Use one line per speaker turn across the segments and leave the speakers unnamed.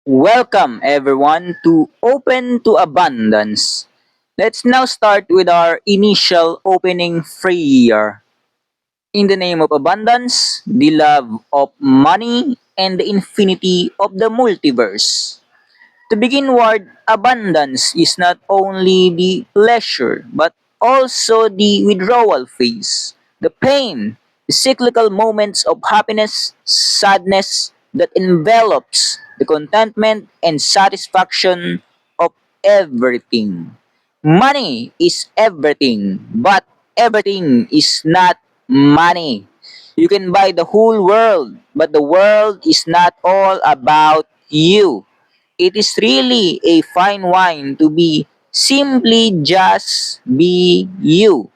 Welcome everyone to Open to Abundance. Let's now start with our initial opening prayer. In the name of abundance, the love of money, and the infinity of the multiverse. To begin with, abundance is not only the pleasure but also the withdrawal phase, the pain, the cyclical moments of happiness, sadness that envelops the contentment and satisfaction of everything. Money is everything, but everything is not money. You can buy the whole world, but the world is not all about you. It is really a fine wine to be simply just be you.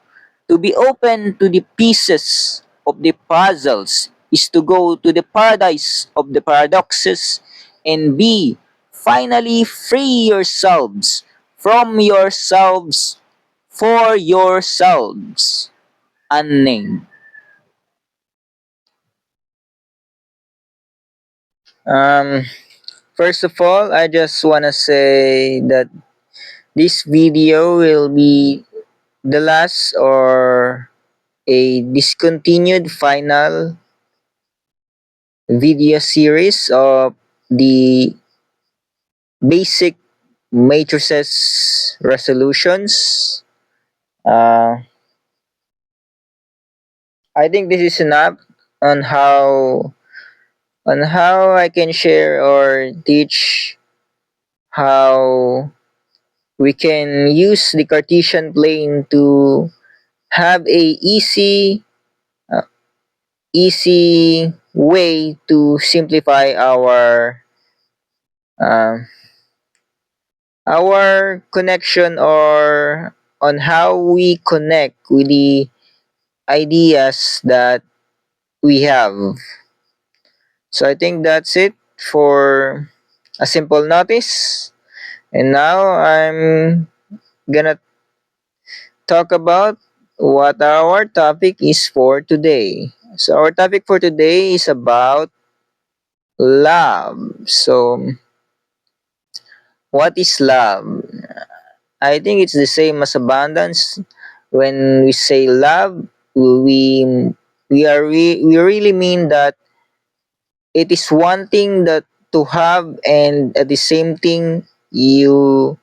To be open to the pieces of the puzzles is to go to the paradise of the paradoxes and be finally free yourselves from yourselves for yourselves. Unnamed. Um, First of all, I just want to say that this video will be the last or a discontinued final video series of the basic matrices resolutions. Uh, I think this is enough on how I can share or teach how we can use the Cartesian plane to have a uh, easy way to simplify uh, our connection or on how we connect with the ideas that we have. So I think that's it for a simple notice. And now I'm gonna talk about what our topic is for today. So our topic for today is about love. So what is love? I think it's the same as abundance. When we say love, we we really mean that it is one thing that to have, and at the same thing you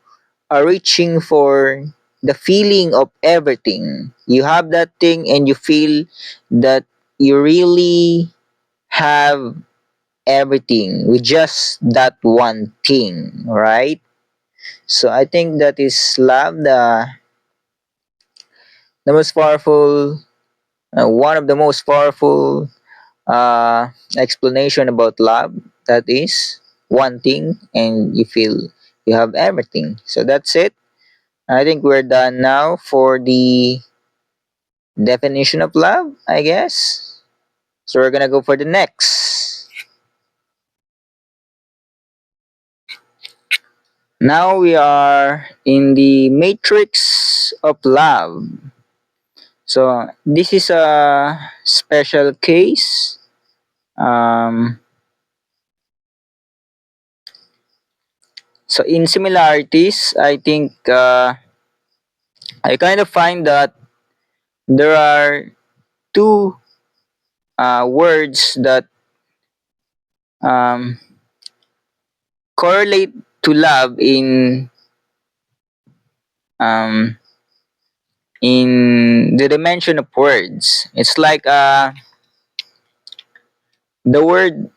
are reaching for the feeling of everything. You have that thing and you feel that you really have everything with just that one thing, right? So I think that is love, the most powerful, one of the most powerful uh, explanation about love. That is one thing, and you feel you have everything. So that's it. I think we're done now for the definition of love, I guess. So we're gonna go for the next. Now we are in the matrix of love. So this is a special case. Um, so in similarities, I think I kind of find that there are two words that um, correlate to love um, in the dimension of words. It's like the word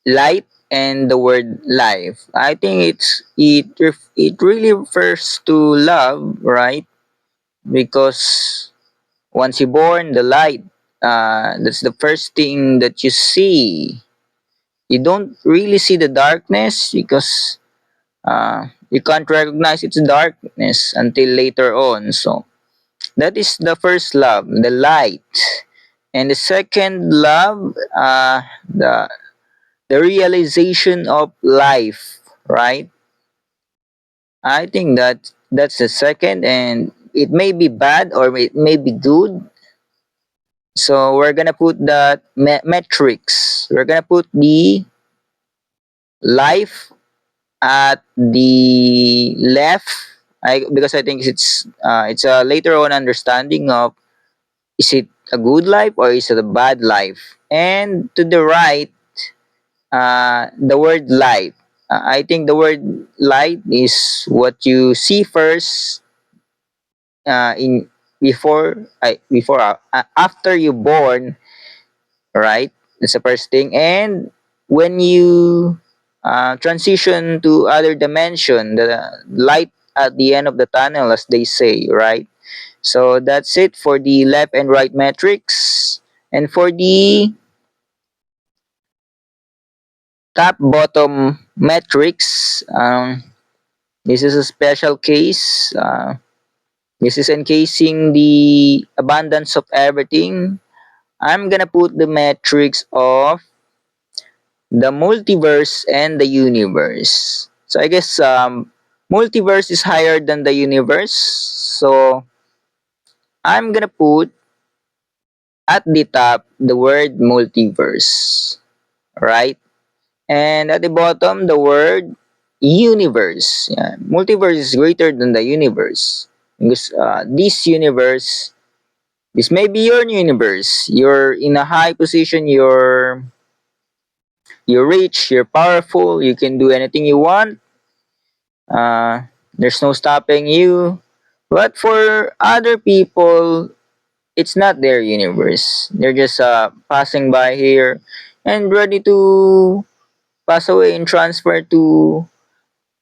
light and the word life. I think it really refers to love, right? Because once you're born, the light, that's the first thing that you see. You don't really see the darkness because you can't recognize its darkness until later on. So that is the first love, the light. And the second love, the realization of life, right? I think that that's the second, and it may be bad or it may be good. So we're gonna put the metrics. We're gonna put the life at the left, because I think it's a later on understanding of, is it a good life or is it a bad life? And to the right, the word light. I think the word light is what you see first, in before after you born, right? That's the first thing. And when you transition to other dimension, the light at the end of the tunnel, as they say, right? So that's it for the left and right metrics. And for the top bottom metrics, this is a special case. This is encasing the abundance of everything. I'm gonna put the metrics of the multiverse and the universe. So I guess multiverse is higher than the universe. So I'm gonna put at the top the word multiverse, right? And at the bottom the word universe. Yeah. Multiverse is greater than the universe because this may be your universe. You're in a high position. You're rich. You're powerful. You can do anything you want. There's no stopping you. But for other people, it's not their universe. They're just passing by here and ready to pass away and transfer to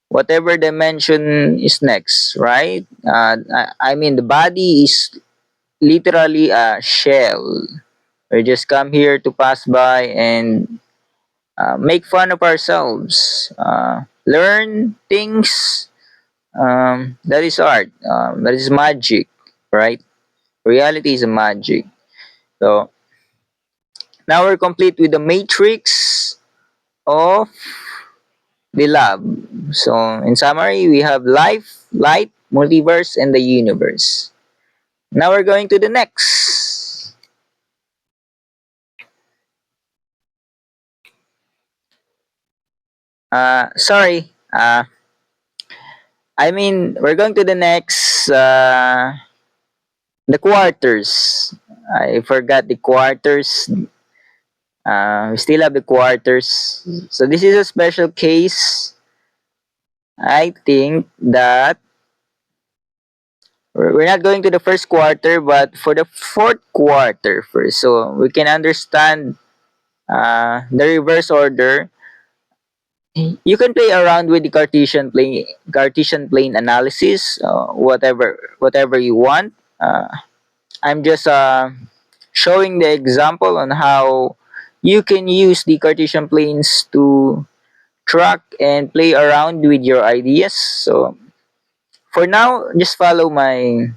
whatever dimension is next, right? I mean, the body is literally a shell. We just come here to pass by and make fun of ourselves, learn things. That is art. That is magic, right? Reality is a magic. So now we're complete with the matrix of the lab. So in summary, we have life, light, multiverse, and the universe. Now we're going to the next. Sorry. I mean, we're going to the next. The quarters. I forgot the quarters. We still have the quarters. So this is a special case. I think that we're not going to the first quarter, but for the fourth quarter first, so we can understand the reverse order. You can play around with the Cartesian plane analysis, whatever you want. I'm just showing the example on how you can use the Cartesian planes to track and play around with your ideas. So for now, just follow my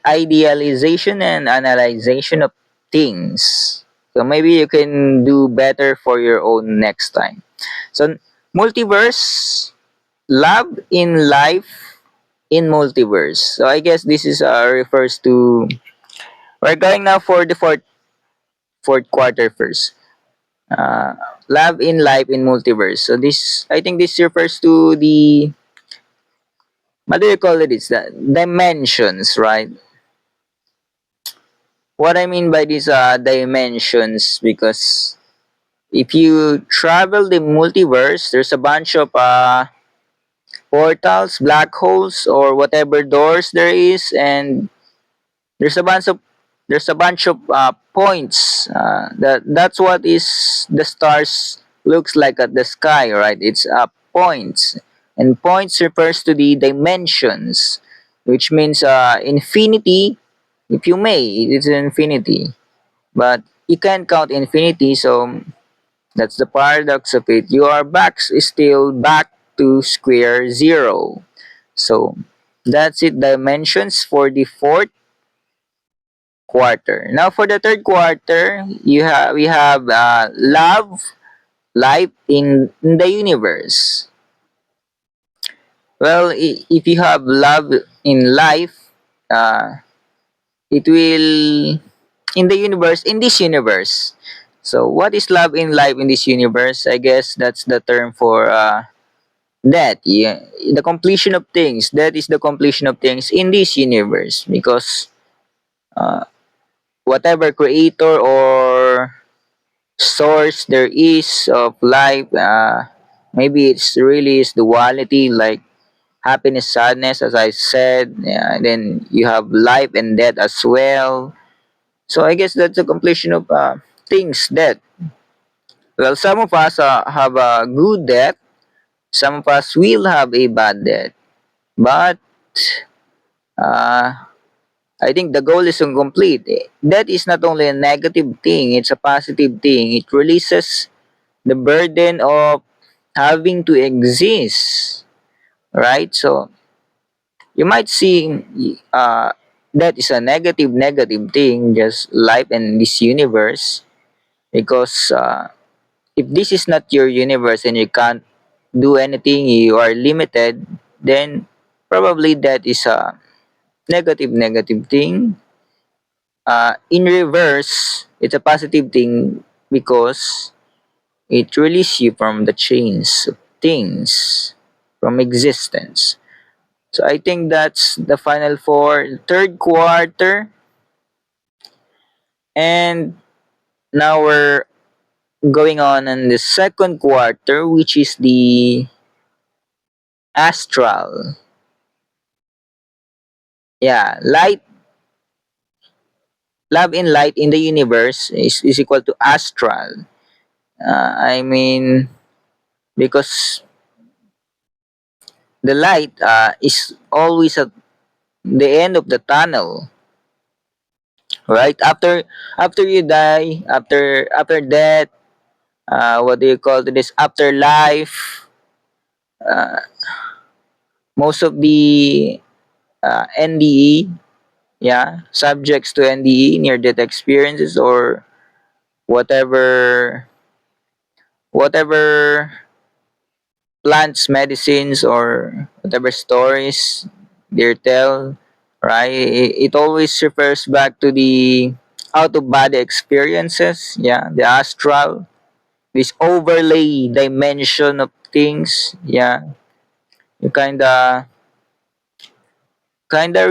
idealization and analyzation of things. So maybe you can do better for your own next time. So multiverse, love in life in multiverse. So I guess this is refers to, we're going now for the fourth quarter first. Uh, love in life in multiverse. So this, I think this refers to the, what do you call it? It's the dimensions, right? What I mean by these dimensions, because if you travel the multiverse, there's a bunch of portals, black holes, or whatever doors there is, and there's a bunch of points. That's what is the stars looks like at the sky, right? It's points, and points refers to the dimensions, which means infinity. If you may, it's infinity, but you can't count infinity, so that's the paradox of it. Your back is still back to square zero. So that's it, dimensions for the fourth quarter. Now for the third quarter, we have love, life in the universe. Well, if you have love in life, uh, it will in the universe, in this universe. So, what is love in life in this universe? I guess that's the term for that. Yeah, the completion of things. That is the completion of things in this universe because uh, whatever creator or source there is of life, maybe it's really is duality like happiness, sadness, as I said. Yeah, and then you have life and death as well. So I guess that's a completion of things that well, some of us have a good death, some of us will have a bad death. But uh, I think the goal is incomplete. That is not only a negative thing, it's a positive thing. It releases the burden of having to exist, right? So you might see that is a negative thing, just life and this universe, because if this is not your universe and you can't do anything, you are limited, then probably that is a negative thing. In reverse, it's a positive thing because it releases you from the chains of things, from existence. So I think that's the final for third quarter. And now we're going on in the second quarter, which is the astral. Yeah, light, love and light in the universe is equal to astral. I mean, because the light is always at the end of the tunnel, right? After you die, after death, what do you call this? Afterlife. Uh, Most of the NDE, yeah, subjects to NDE, near death experiences, or whatever whatever plants, medicines, or whatever stories they tell, right? It always refers back to the out of body experiences, yeah, the astral, this overlay dimension of things, yeah. You kinda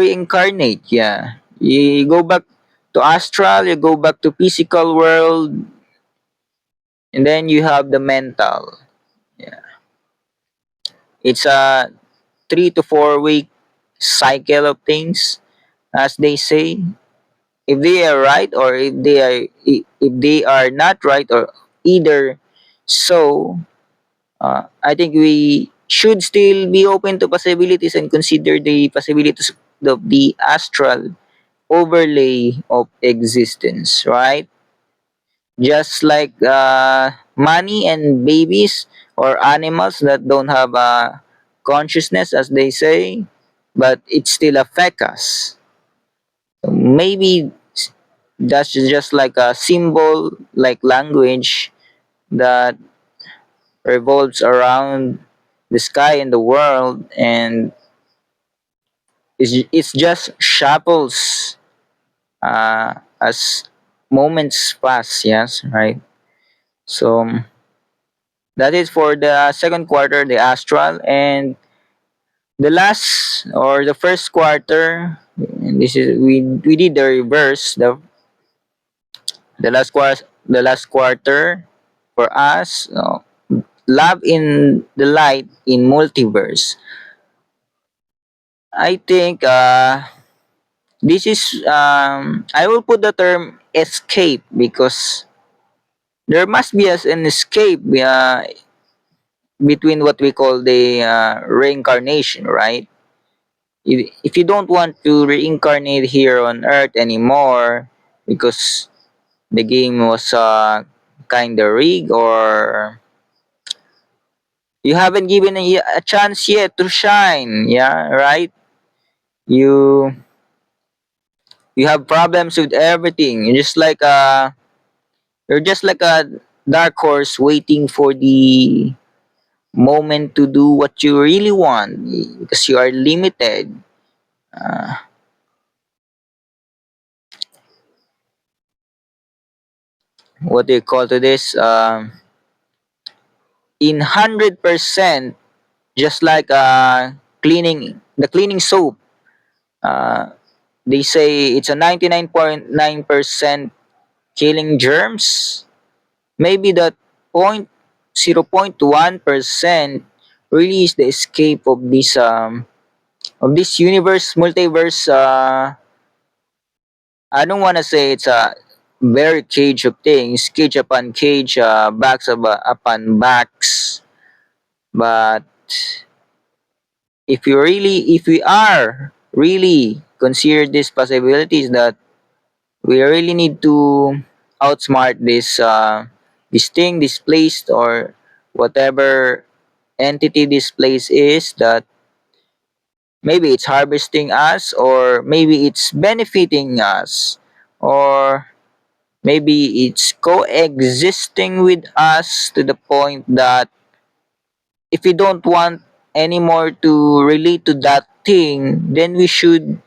reincarnate, yeah. You go back to astral, you go back to physical world, and then you have the mental. Yeah. It's a 3 to 4 week cycle of things, as they say. If they are right or if they are not right or either so, I think we should still be open to possibilities and consider the possibilities of the astral overlay of existence, right? Just like money and babies or animals that don't have a consciousness, as they say, but it still affect us. Maybe that's just like a symbol, like language that revolves around the sky and the world, and it's just shuffles as moments pass. Yes, right. So that is for the second quarter, the astral, and the last or the first quarter. And this is we did the reverse. The last quarter for us. Love in the light in multiverse. I think this is I will put the term escape because there must be as an escape between what we call the reincarnation, right? If you don't want to reincarnate here on Earth anymore because the game was kind of rigged or you haven't given a chance yet to shine, yeah, right? You you have problems with everything. You're just like a dark horse waiting for the moment to do what you really want because you are limited. Uh, what do you call to this, in 100%, just like cleaning soap. uh, they say it's a 99.9% killing germs. Maybe that point 0.1% really is the escape of this universe multiverse. I don't want to say it's a very cage of things, cage upon cage, backs upon backs. But if we are really consider these possibilities, that we really need to outsmart this thing, this place, or whatever entity this place is, that maybe it's harvesting us, or maybe it's benefiting us, or maybe it's coexisting with us to the point that if we don't want anymore to relate to that thing, then we should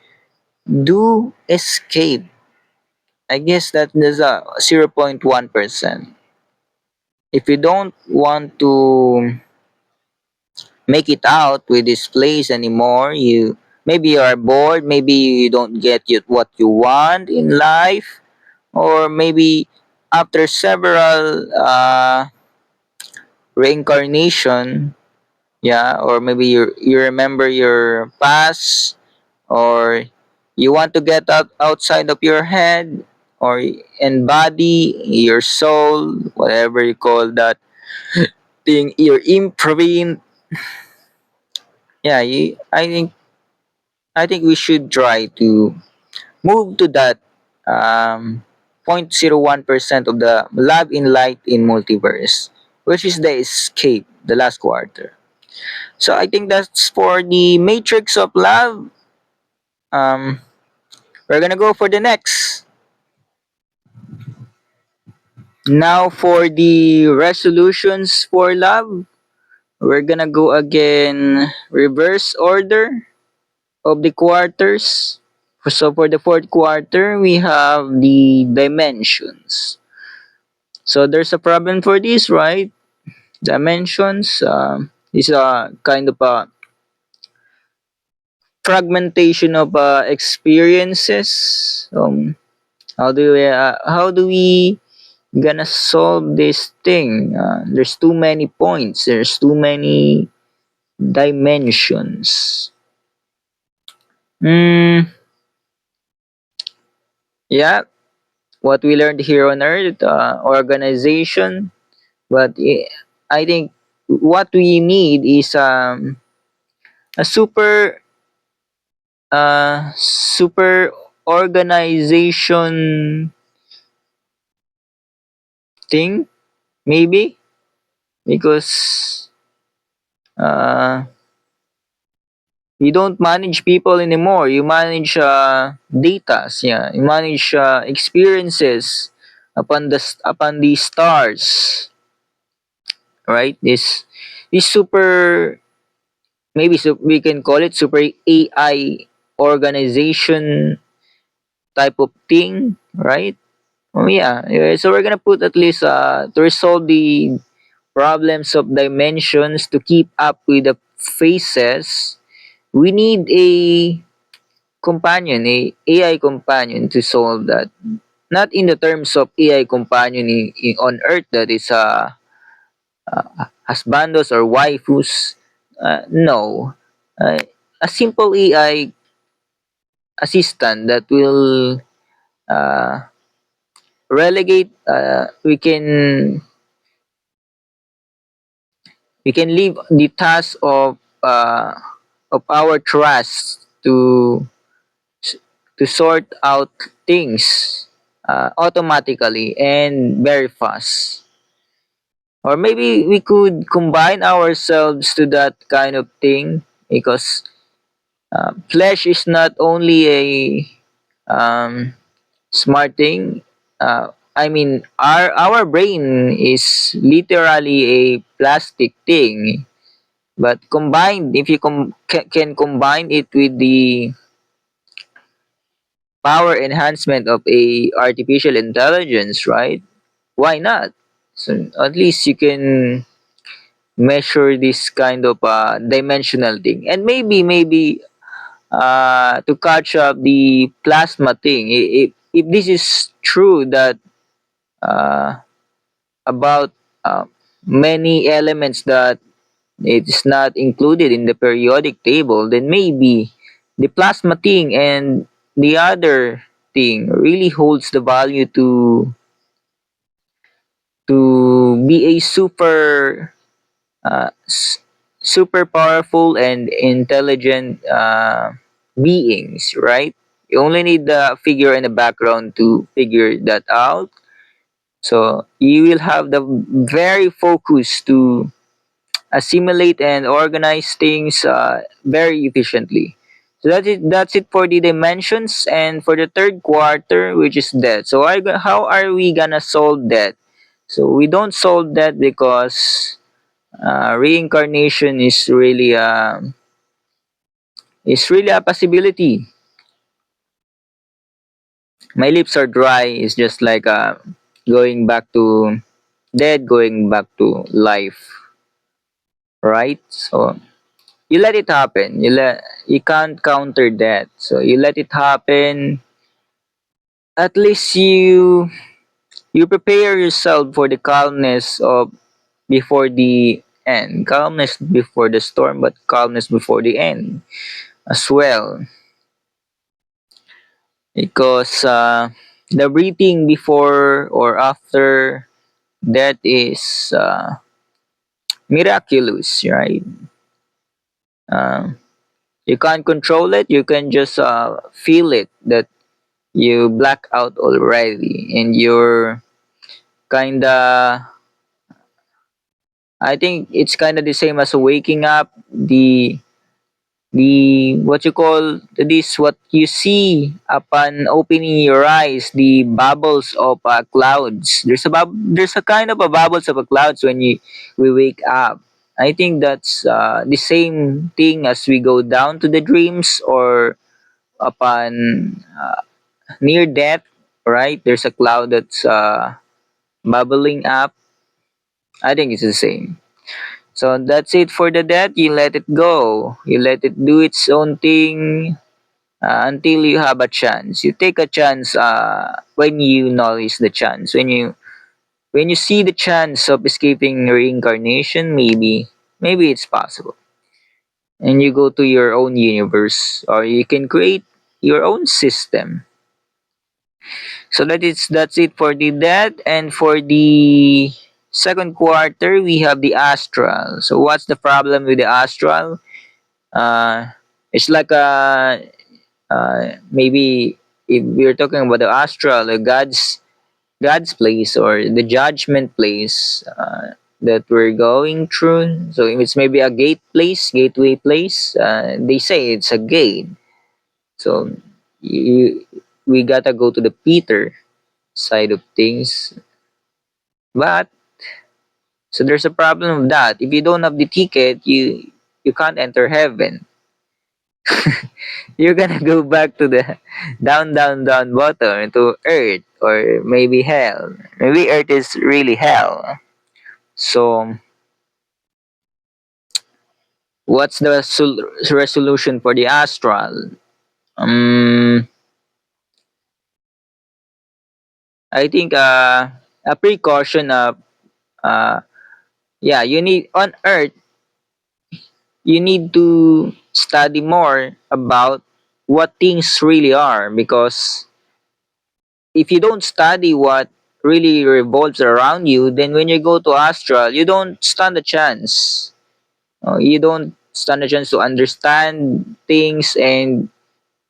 do escape. I guess that is a 0.1%. If you don't want to make it out with this place anymore, you maybe you are bored, maybe you don't get what you want in life, or maybe after several reincarnation, yeah, or maybe you remember your past, or you want to get outside of your head, or and body, your soul, whatever you call that thing, your imprint. Yeah, I think we should try to move to that um 0.01% of the love in light in multiverse, which is the escape, the last quarter. So I think that's for the matrix of love. um we're gonna go for the next. Now for the resolutions for love, we're gonna go again reverse order of the quarters. So for the fourth quarter, we have the dimensions. So there's a problem for this, right? Dimensions. Is a kind of a fragmentation of experiences. How do we gonna solve this thing? There's too many points. There's too many dimensions. Mm, yeah, what we learned here on Earth, organization. But I think what we need is a super organization thing, maybe, because uh, you don't manage people anymore. You manage data. Yeah, you manage experiences upon the stars, right? This super, maybe we can call it super AI organization type of thing, right? Oh yeah. So we're gonna put at least to resolve the problems of dimensions, to keep up with the phases. We need a companion, a AI companion to solve that. Not in the terms of AI companion on Earth that is husbandos or waifus. No, uh, a simple AI assistant that will uh, relegate. We can leave the task of our trust to sort out things automatically and very fast. Or maybe we could combine ourselves to that kind of thing, because flesh is not only a um, smart thing. I mean, our brain is literally a plastic thing. But combined, if you can combine it with the power enhancement of a artificial intelligence, right? Why not? So at least you can measure this kind of dimensional thing, and maybe to catch up the plasma thing. If this is true that uh, about many elements that it is not included in the periodic table, then maybe the plasma thing and the other thing really holds the value to be a uh, s- super powerful and intelligent beings, right? You only need the figure and the background to figure that out. So you will have the very focus to assimilate and organize things very efficiently. So that's it for the dimensions, and for the third quarter, which is death. So how are we gonna solve that? So we don't solve that because reincarnation is really a possibility. My lips are dry. It's just like going back to dead, going back to life, right? So you let it happen. You can't counter that. So you let it happen. At least you prepare yourself for the calmness of before the end. Calmness before the storm, but calmness before the end as well. Because the breathing before or after that is miraculous, right? Um, you can't control it. You can just feel it that you black out already, and you're kinda. I think it's kind of the same as waking up. The what you call this, what you see upon opening your eyes, the bubbles of clouds. There's a kind of a bubbles of a clouds when you we wake up. I think that's the same thing as we go down to the dreams or upon near death, right? There's a cloud that's bubbling up. I think it's the same. So that's it for the death. You let it go. You let it do its own thing until you have a chance. You take a chance when you notice the chance. When you see the chance of escaping reincarnation, maybe it's possible. And you go to your own universe, or you can create your own system. So that's it for the death, and for the second quarter we have the astral. So what's the problem with the astral? Uh, it's like maybe if we're talking about the astral, God's place or the judgment place that we're going through. So if it's maybe a gateway place. They say it's a gate. So you, we gotta go to the Peter side of things. But so there's a problem with that. If you don't have the ticket, you can't enter heaven. You're gonna go back to the down bottom to earth or maybe hell. Maybe earth is really hell. So what's the resolution for the astral? Um, I think a precaution of uh, yeah, you need on earth you need to study more about what things really are, because if you don't study what really revolves around you, then when you go to astral, you don't stand a chance. You don't stand a chance to understand things, and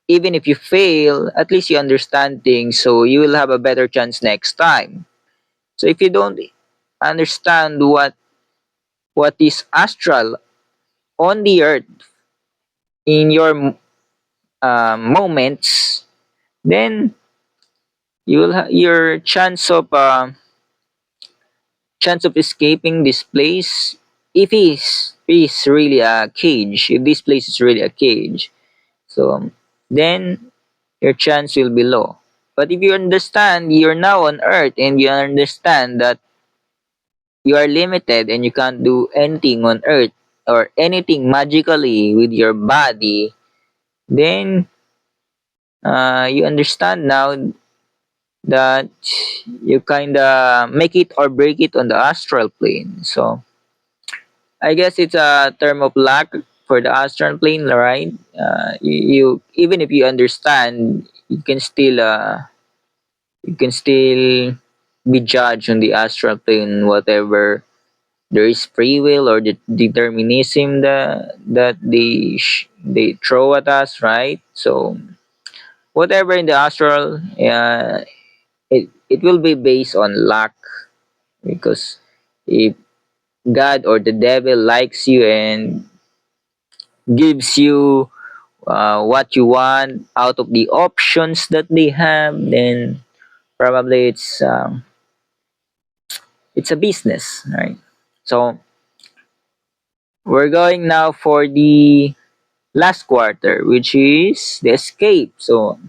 even if you fail, at least you understand things, so you will have a better chance next time. So if you don't understand what is astral on the earth in your moments, then your chance of escaping this place, if is really a cage, if this place is really a cage, so then your chance will be low. But if you understand you're now on earth and you understand that you are limited and you can't do anything on earth or anything magically with your body, then you understand now that you kind of make it or break it on the astral plane. So I guess it's a term of luck for the astral plane, right? You even if you understand, you can still be judged on the astral plane. Whatever there is free will or the determinism that they throw at us, right? So whatever in the astral, it will be based on luck because if God or the devil likes you and gives you what you want out of the options that they have, then probably it's a business, right? So we're going now for the last quarter, which is the escape. So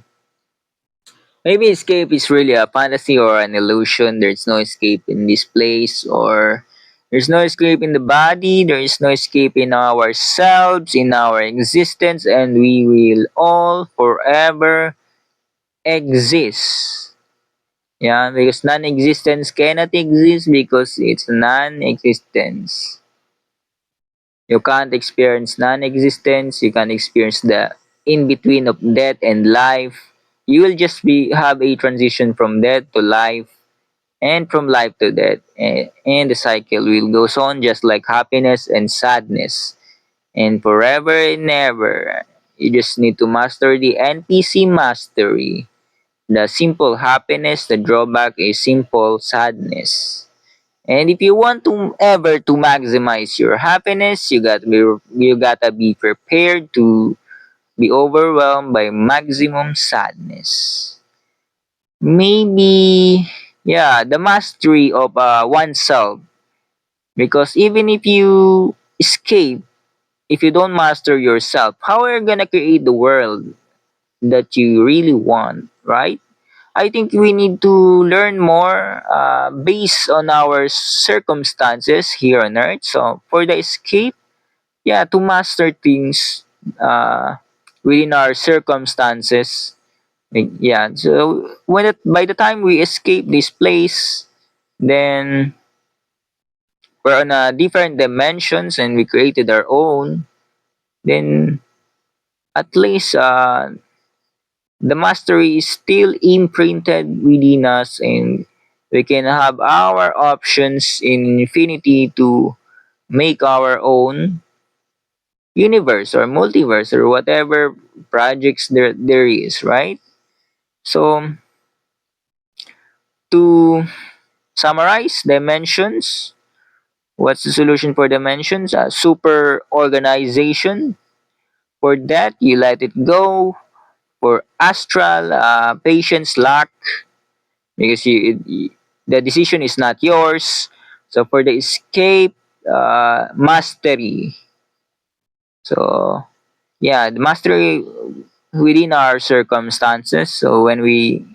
maybe escape is really a fantasy or an illusion. There's no escape in this place, or there's no escape in the body, there is no escape in ourselves, in our existence, and we will all forever exist. Yeah, because non existence cannot exist because it's non existence. You can't experience non existence, you can't experience the in between of death and life. You will just have a transition from death to life and from life to death, and the cycle will goes on just like happiness and sadness and forever and ever. You just need to master the NPC mastery. The simple happiness, the drawback is simple sadness. And if you want to ever to maximize your happiness, you gotta be prepared to be overwhelmed by maximum sadness. Maybe, yeah, the mastery of oneself. Because even if you escape, if you don't master yourself, how are you gonna create the world that you really want, right? I think we need to learn more based on our circumstances here on Earth. So for the escape, yeah, to master things uh, within our circumstances. Yeah, so by the time we escape this place, then we're on a different dimensions and we created our own. Then at least the mastery is still imprinted within us and we can have our options in infinity to make our own universe or multiverse or whatever projects there is, right? So to summarize dimensions, what's the solution for dimensions? Super organization. For that, you let it go. For astral, patience, luck, because the decision is not yours. So for the escape, mastery. So yeah, the mastery within our circumstances. So when we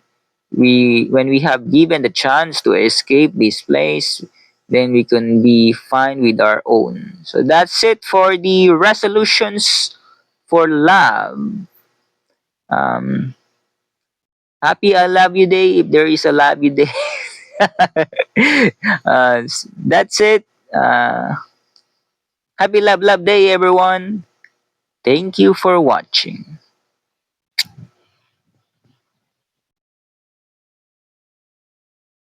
have given the chance to escape this place, then we can be fine with our own. So that's it for the resolutions for love. Um, happy I love you day if there is a love you day. That's it. Happy love love day everyone. Thank you for watching.